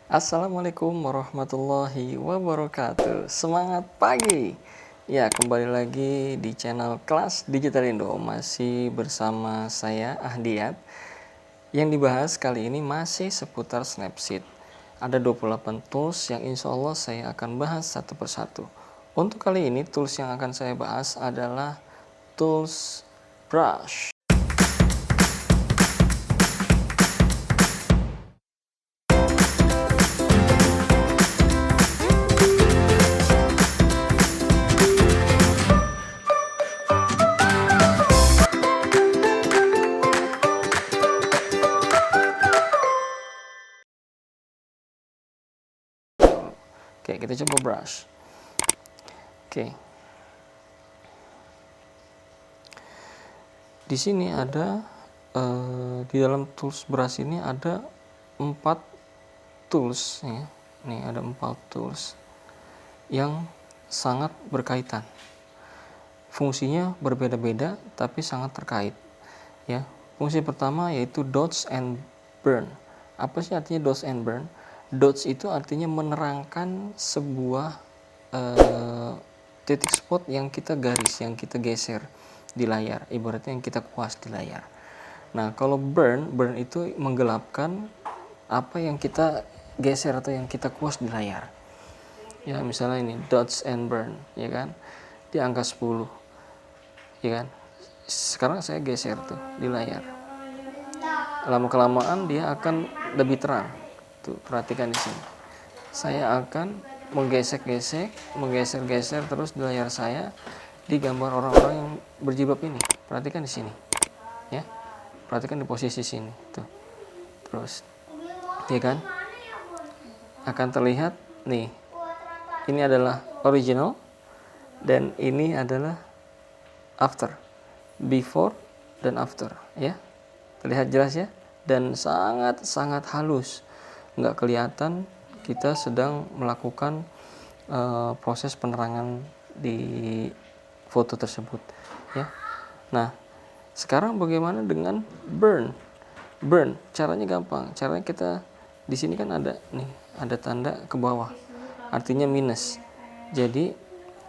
Assalamualaikum warahmatullahi wabarakatuh. Semangat pagi. Ya, kembali lagi di channel Kelas Digital Indo. Masih bersama saya Ahdiat. Yang dibahas kali ini masih seputar Snapseed. Ada 28 tools yang insya Allah saya akan bahas satu persatu. Untuk kali ini tools yang akan saya bahas adalah tools brush. Oke, kita coba brush. Oke. Di sini ada di dalam tools brush ini ada 4 tools ya. Nih ada 4 tools yang sangat berkaitan. Fungsinya berbeda-beda tapi sangat terkait ya. Fungsi pertama yaitu dodge and burn. Apa sih artinya dodge and burn? Dodge itu artinya menerangkan sebuah titik spot yang kita garis, yang kita geser di layar, ibaratnya yang kita kuas di layar. Nah, kalau burn itu menggelapkan apa yang kita geser atau yang kita kuas di layar. Ya, misalnya ini dodge and burn, ya kan? Di angka 10. Ya kan? Sekarang saya geser tuh di layar. Lama-kelamaan dia akan lebih terang. Tuh, perhatikan di sini. Saya akan menggesek-gesek, menggeser-geser terus di layar saya di gambar orang-orang yang berjilbab ini. Perhatikan di sini. Ya. Perhatikan di posisi sini tuh. Terus ya kan? Akan terlihat nih. Ini adalah original dan ini adalah after. Before dan after ya. Terlihat jelas ya, dan sangat halus. Nggak kelihatan kita sedang melakukan proses penerangan di foto tersebut ya. Nah, sekarang bagaimana dengan burn? Burn caranya gampang. Caranya kita di sini kan ada nih, ada tanda ke bawah. Artinya minus. Jadi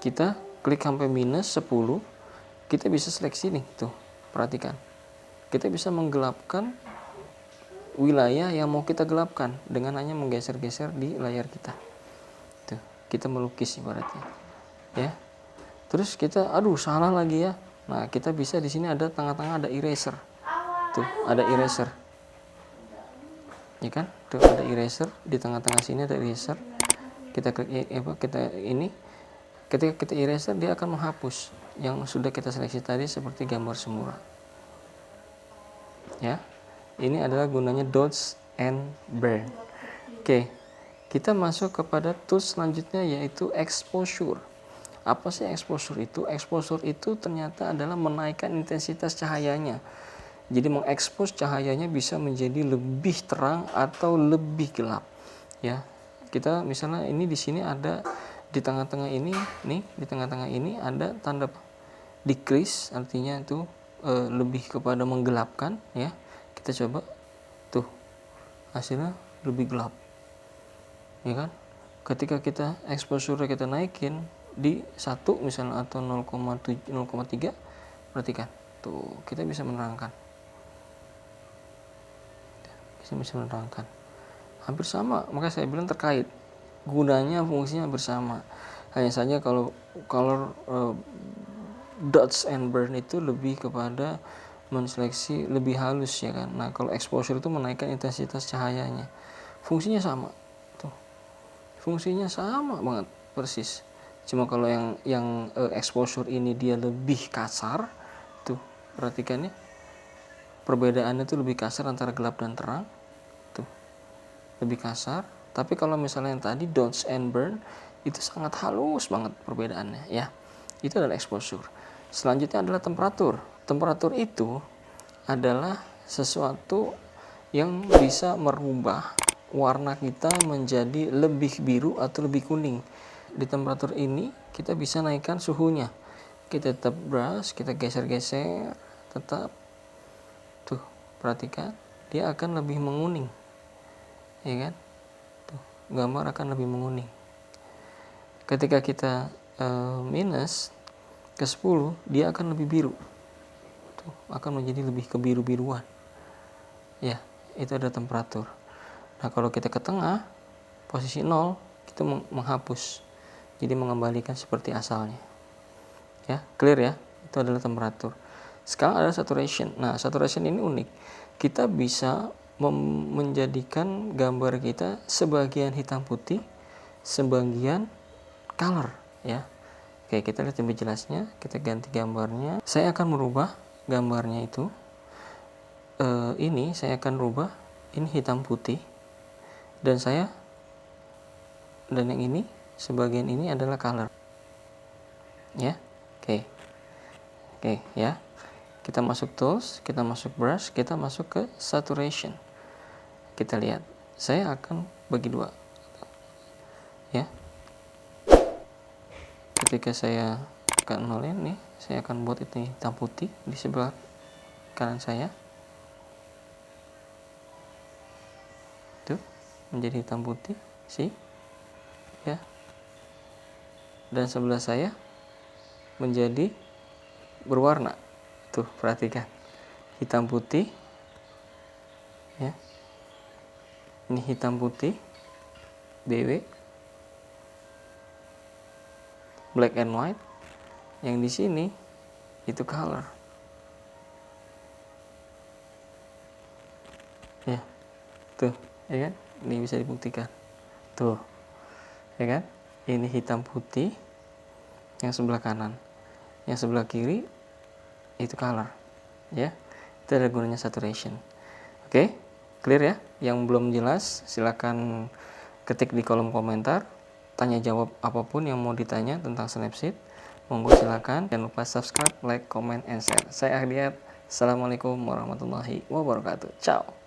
kita klik sampai minus 10, kita bisa seleksi nih tuh. Perhatikan. Kita bisa menggelapkan wilayah yang mau kita gelapkan dengan hanya menggeser-geser di layar kita. Tuh, kita melukis ibaratnya. Ya. Terus kita salah lagi ya. Nah, kita bisa di sini ada tengah-tengah ada eraser. Tuh, ada eraser. Ya kan? Tuh ada eraser di tengah-tengah sini ada eraser. Kita klik kita ini. Ketika kita eraser dia akan menghapus yang sudah kita seleksi tadi seperti gambar semula. Ya. Ini adalah gunanya dodge and burn. Oke. Kita masuk kepada tools selanjutnya yaitu exposure. Apa sih exposure itu? Exposure itu ternyata adalah menaikkan intensitas cahayanya. Jadi mengekspos cahayanya bisa menjadi lebih terang atau lebih gelap. Ya. Kita misalnya ini di sini ada di tengah-tengah ini, nih di tengah-tengah ini ada tanda decrease, artinya itu lebih kepada menggelapkan ya. Kita coba tuh hasilnya lebih gelap ya kan. Ketika kita exposure kita naikin di 1 misalnya atau 0,7 0,3, perhatikan tuh kita bisa menerangkan, hampir sama. Maka saya bilang terkait, gunanya fungsinya bersama. Hanya saja kalau color dodge and burn itu lebih kepada menseleksi lebih halus ya kan. Nah, kalau exposure itu menaikkan intensitas cahayanya. Fungsinya sama. Tuh. Fungsinya sama banget persis. Cuma kalau yang exposure ini dia lebih kasar. Tuh, perhatikan ya. Perbedaannya tuh lebih kasar antara gelap dan terang. Tuh. Lebih kasar. Tapi kalau misalnya yang tadi dodge and burn itu sangat halus banget perbedaannya ya. Itu adalah exposure. Selanjutnya adalah temperatur. Temperatur itu adalah sesuatu yang bisa merubah warna kita menjadi lebih biru atau lebih kuning. Di temperatur ini kita bisa naikkan suhunya. Kita tetap brush, kita geser-geser, tetap tuh perhatikan dia akan lebih menguning, ya kan? Tuh gambar akan lebih menguning. Ketika kita minus ke 10, dia akan lebih biru. Tuh, akan menjadi lebih kebiru-biruan. Ya, itu ada temperatur. Nah, kalau kita ke tengah, posisi 0, kita menghapus. Jadi mengembalikan seperti asalnya. Ya, clear ya? Itu adalah temperatur. Sekarang ada saturation. Nah, saturation ini unik. Kita bisa menjadikan gambar kita sebagian hitam putih, sebagian color ya. Oke, kita lihat lebih jelasnya. Kita ganti gambarnya. Saya akan merubah gambarnya itu. Ini saya akan rubah. Ini hitam putih. Dan yang ini sebagian ini adalah color. Ya. Oke ya. Kita masuk tools, kita masuk brush, kita masuk ke saturation. Kita lihat. Saya akan bagi dua. Ya. Ketika saya akan nolin nih, saya akan buat ini hitam putih di sebelah kanan saya. Tuh, menjadi hitam putih, sih. Ya. Dan sebelah saya menjadi berwarna. Tuh, perhatikan. Hitam putih. Ya. Ini hitam putih. BW. Black and white. Yang di sini itu color. Ya. Tuh, ya kan? Ini bisa dibuktikan. Tuh. Ya kan? Ini hitam putih yang sebelah kanan. Yang sebelah kiri itu color. Ya. Itu ada gunanya saturation. Oke, clear ya? Yang belum jelas silakan ketik di kolom komentar. Tanya jawab apapun yang mau ditanya tentang Snapseed. Monggo silakan. Jangan lupa subscribe, like, comment, and share. Saya Ardiat. Assalamualaikum warahmatullahi wabarakatuh. Ciao.